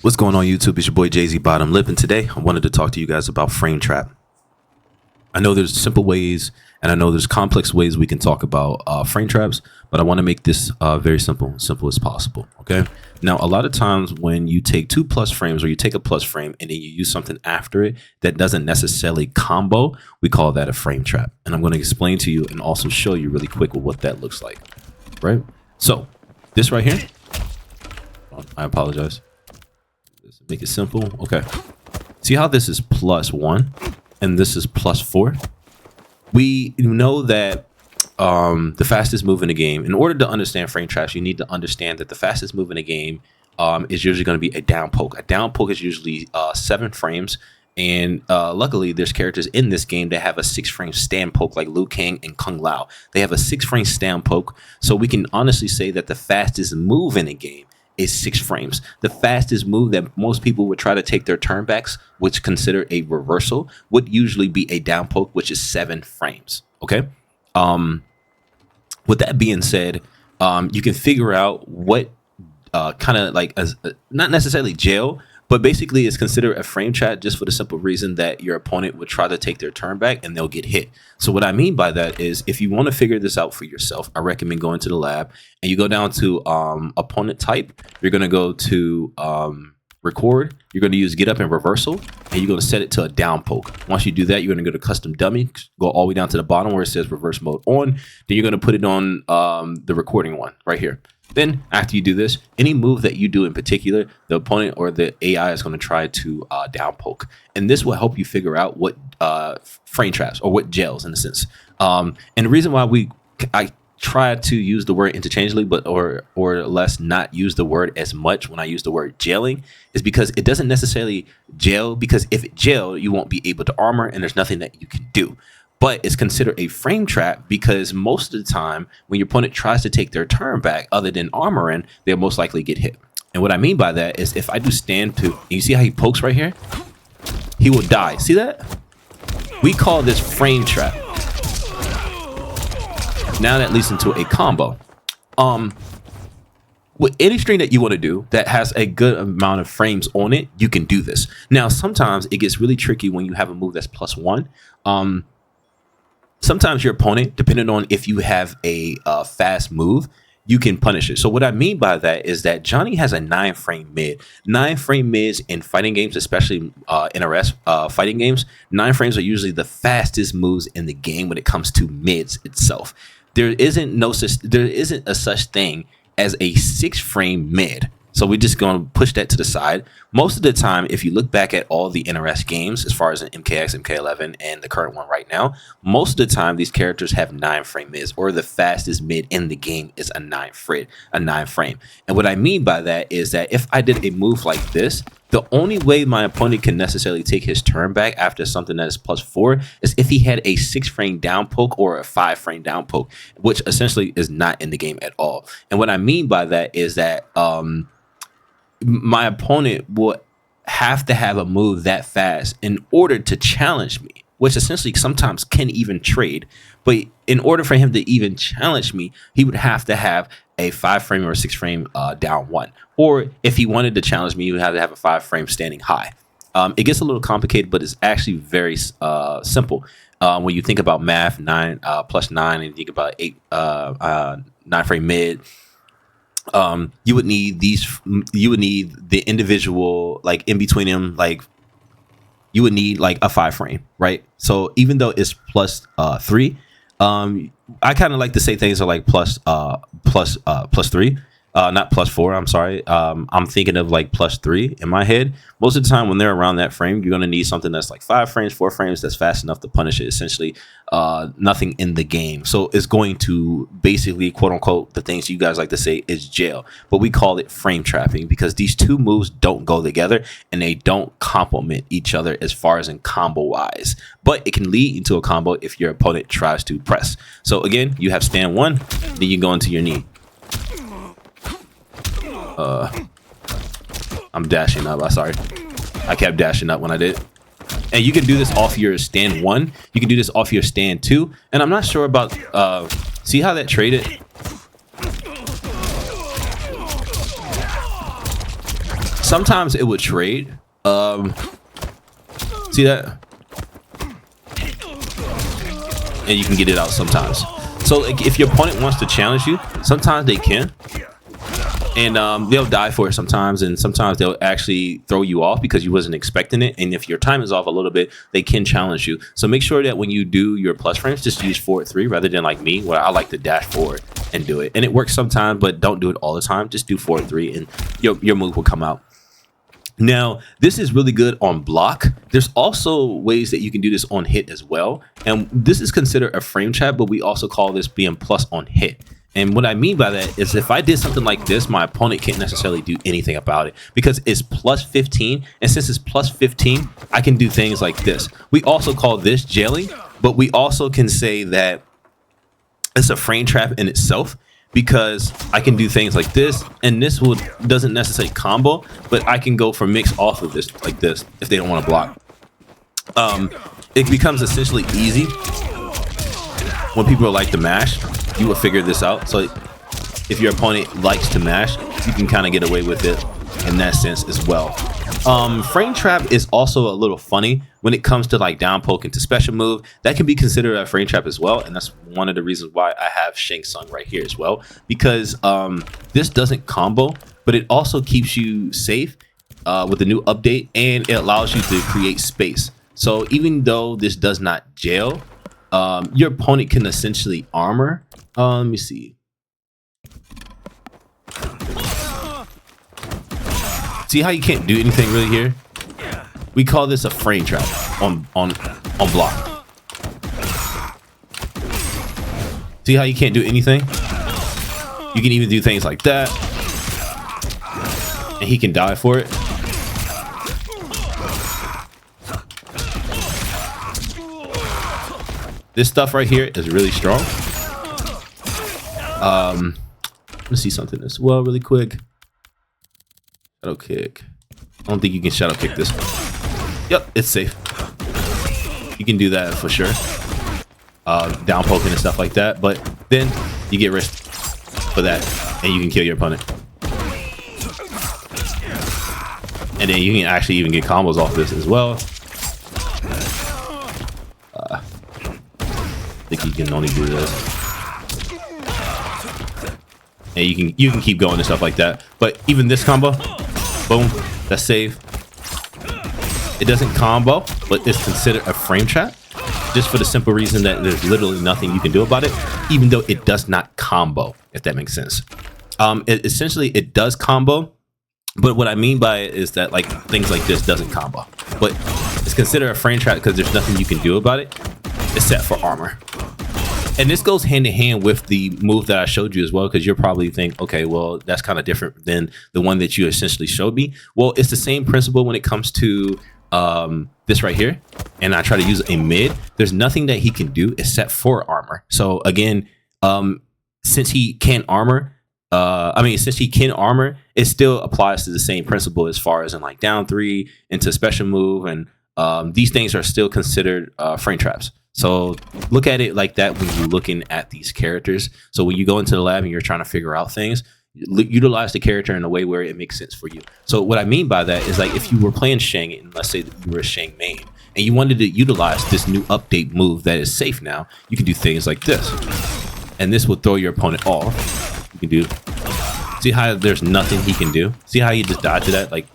What's going on YouTube? It's your boy Jay-Z Bottom Lip, and today I wanted to talk to you guys about frame trap. I know there's simple ways and I know there's complex ways we can talk about frame traps, but I want to make this very simple as possible. Okay. Now, a lot of times when you take 2+ frames or you take a plus frame and then you use something after it that doesn't necessarily combo, we call that a frame trap. And I'm going to explain to you and also show you really quick what that looks like. Right. So this right here, I apologize. Let's make it simple. Okay. See how this is +1 and this is +4? We know that the fastest move in the game, in order to understand frame traps, you need to understand that the fastest move in the game is usually going to be a down poke. A down poke is usually 7 frames. And luckily, there's characters in this game that have a 6-frame stand poke, like Liu Kang and Kung Lao. They have a 6-frame stand poke. So we can honestly say that the fastest move in the game is 6 frames. The fastest move that most people would try to take their turn backs, which consider a reversal, would usually be a down poke, which is 7 frames. Okay. With that being said, you can figure out what kind of like not necessarily jail, but basically it's considered a frame trap just for the simple reason that your opponent would try to take their turn back and they'll get hit. So what I mean by that is if you want to figure this out for yourself, I recommend going to the lab and you go down to opponent type. You're going to go to record. You're going to use get up and reversal, and you're going to set it to a down poke. Once you do that, you're going to go to custom dummy, go all the way down to the bottom where it says reverse mode on. Then you're going to put it on the recording one right here. Then after you do this, any move that you do in particular, the opponent or the AI is going to try to down poke. And this will help you figure out what frame traps or what jails in a sense. And the reason why I try to use the word interchangeably, but or less not use the word as much when I use the word jailing is because it doesn't necessarily jail, because if it jail, you won't be able to armor and there's nothing that you can do. But it's considered a frame trap because most of the time when your opponent tries to take their turn back, other than armoring, they'll most likely get hit. And what I mean by that is if I do stand 2, and you see how he pokes right here? He will die. See that? We call this frame trap. Now that leads into a combo. With any string that you want to do that has a good amount of frames on it, you can do this. Now, sometimes it gets really tricky when you have a move that's +1. Sometimes your opponent, depending on if you have a fast move, you can punish it. So what I mean by that is that Johnny has a 9-frame mid. 9-frame mids in fighting games, especially NRS fighting games, 9 frames are usually the fastest moves in the game when it comes to mids itself. There isn't a such thing as a 6-frame mid. So we're just going to push that to the side. Most of the time, if you look back at all the NRS games, as far as an MKX, MK11, and the current one right now, most of the time these characters have 9-frame mids, or the fastest mid in the game is a 9 frame. And what I mean by that is that if I did a move like this, the only way my opponent can necessarily take his turn back after something that is +4 is if he had a 6-frame down poke or a 5-frame down poke, which essentially is not in the game at all. And what I mean by that is that my opponent would have to have a move that fast in order to challenge me, which essentially sometimes can even trade. But in order for him to even challenge me, he would have to have a 5-frame or a 6-frame down 1. Or if he wanted to challenge me, he would have to have a 5-frame standing high. It gets a little complicated, but it's actually very simple. When you think about math, 9 + 9, and you think about 8 9-frame mid, you would need the individual, like in between them, like you would need like a 5-frame, right? So even though it's +3, I kind of like to say things are like +3, not +4. I'm sorry. I'm thinking of like +3 in my head. Most of the time when they're around that frame, you're going to need something that's like 5 frames, 4 frames that's fast enough to punish it. Essentially, nothing in the game. So it's going to basically, quote unquote, the things you guys like to say is jail. But we call it frame trapping because these two moves don't go together and they don't complement each other as far as in combo wise. But it can lead into a combo if your opponent tries to press. So again, you have stand 1, then you go into your knee. I'm dashing up. I'm sorry. I kept dashing up when I did. And you can do this off your stand 1. You can do this off your stand 2. And I'm not sure about, see how that traded? sometimes it would trade. See that? And you can get it out sometimes. So like, if your opponent wants to challenge you, sometimes they can. And they'll die for it sometimes, and sometimes they'll actually throw you off because you wasn't expecting it. And if your time is off a little bit, they can challenge you. So make sure that when you do your plus frames, just use forward 3 rather than like me, where I like to dash forward and do it. And it works sometimes, but don't do it all the time. Just do forward 3 and your move will come out. Now, this is really good on block. There's also ways that you can do this on hit as well. And this is considered a frame trap, but we also call this being plus on hit. And what I mean by that is if I did something like this, my opponent can't necessarily do anything about it because it's plus 15. And since it's plus 15, I can do things like this. We also call this jailing, but we also can say that it's a frame trap in itself because I can do things like this. And this doesn't necessarily combo, but I can go for mix off of this like this if they don't want to block. It becomes essentially easy when people like to mash. You will figure this out. So if your opponent likes to mash, you can kind of get away with it in that sense as well. Frame trap is also a little funny when it comes to like down poke into special move. That can be considered a frame trap as well, and that's one of the reasons why I have Shang Tsung right here as well, because this doesn't combo, but it also keeps you safe with the new update, and it allows you to create space. So even though this does not jail, your opponent can essentially armor. Let me see. See how you can't do anything really here? We call this a frame trap on block. See how you can't do anything? You can even do things like that. And he can die for it. This stuff right here is really strong. Let's see something as well really quick. Shadow kick. I don't think you can shadow kick this one. Yep, it's safe. You can do that for sure. Down poking and stuff like that, but then you get risked for that and you can kill your opponent. And then you can actually even get combos off this as well. I think you can only do this. And you can keep going and stuff like that. But even this combo, boom, that's safe. It doesn't combo, but it's considered a frame trap, just for the simple reason that there's literally nothing you can do about it, even though it does not combo, if that makes sense. Essentially, it does combo, but what I mean by it is that like things like this doesn't combo, but it's considered a frame trap because there's nothing you can do about it except for armor. And this goes hand in hand with the move that I showed you as well, because you'll probably think, okay, well, that's kind of different than the one that you essentially showed me. Well, it's the same principle when it comes to this right here. And I try to use a mid. There's nothing that he can do except for armor. So again, since he can armor, since he can armor, it still applies to the same principle as far as in like down 3 into special move. And these things are still considered frame traps. So look at it like that when you're looking at these characters. So when you go into the lab and you're trying to figure out things, utilize the character in a way where it makes sense for you. So what I mean by that is like if you were playing Shang, and let's say that you were a Shang main, and you wanted to utilize this new update move that is safe now, you can do things like this. And this will throw your opponent off. You can do, see how there's nothing he can do? See how he just died to that? Like,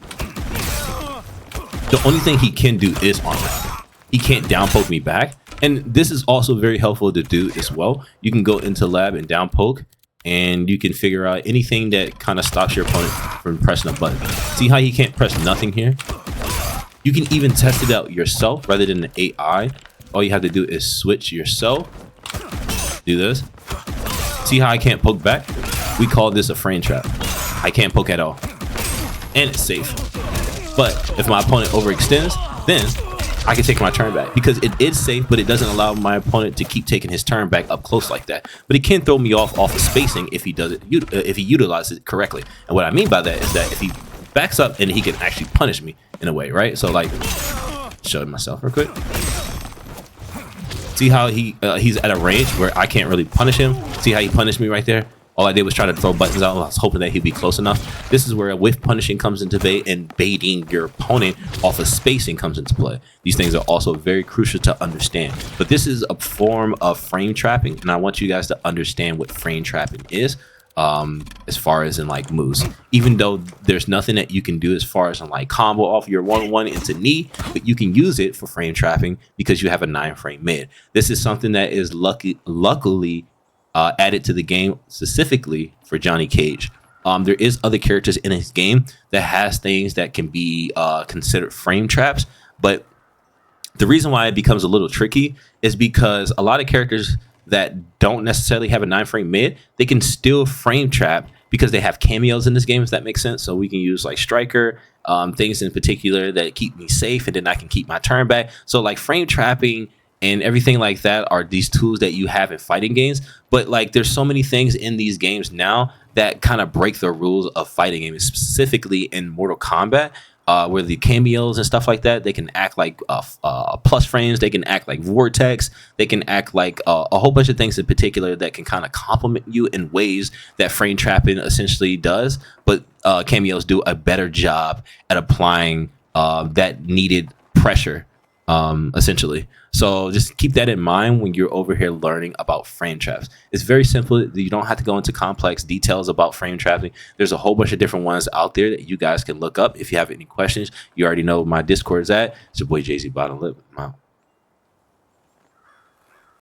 the only thing he can do is armor. He can't down poke me back. And this is also very helpful to do as well. You can go into lab and down poke, and you can figure out anything that kind of stops your opponent from pressing a button. See how he can't press nothing here? You can even test it out yourself rather than the AI. All you have to do is switch yourself. Do this. See how I can't poke back? We call this a frame trap. I can't poke at all. And it's safe. But if my opponent overextends, then I can take my turn back because it is safe, but it doesn't allow my opponent to keep taking his turn back up close like that. But it can throw me off of spacing if he does it, if he utilizes it correctly. And what I mean by that is that if he backs up and he can actually punish me in a way, right? So like, show myself real quick. See how he's at a range where I can't really punish him. See how he punished me right there? All I did was try to throw buttons out. I was hoping that he'd be close enough. This is where whiff punishing comes into play, and baiting your opponent off of spacing comes into play. These things are also very crucial to understand. But this is a form of frame trapping, and I want you guys to understand what frame trapping is. As far as in like moves, even though there's nothing that you can do as far as in like combo off your 1-1 into knee, but you can use it for frame trapping because you have a 9-frame mid. This is something that is luckily added to the game specifically for Johnny Cage. There is other characters in his game that has things that can be considered frame traps, but the reason why it becomes a little tricky is because a lot of characters that don't necessarily have a 9-frame mid, they can still frame trap because they have cameos in this game, if that makes sense. So we can use like Striker, things in particular that keep me safe, and then I can keep my turn back. So like frame trapping and everything like that are these tools that you have in fighting games. But like there's so many things in these games now that kind of break the rules of fighting games, specifically in Mortal Kombat. Where the cameos and stuff like that, they can act like plus frames, they can act like vortex, they can act like a whole bunch of things in particular that can kind of complement you in ways that frame trapping essentially does. But cameos do a better job at applying that needed pressure, essentially. So just keep that in mind when you're over here learning about frame traps. It's very simple. You don't have to go into complex details about frame trapping. There's a whole bunch of different ones out there that you guys can look up. If you have any questions, you already know where my Discord is at. It's your boy Jay-Z Bottom Lip. I'm out.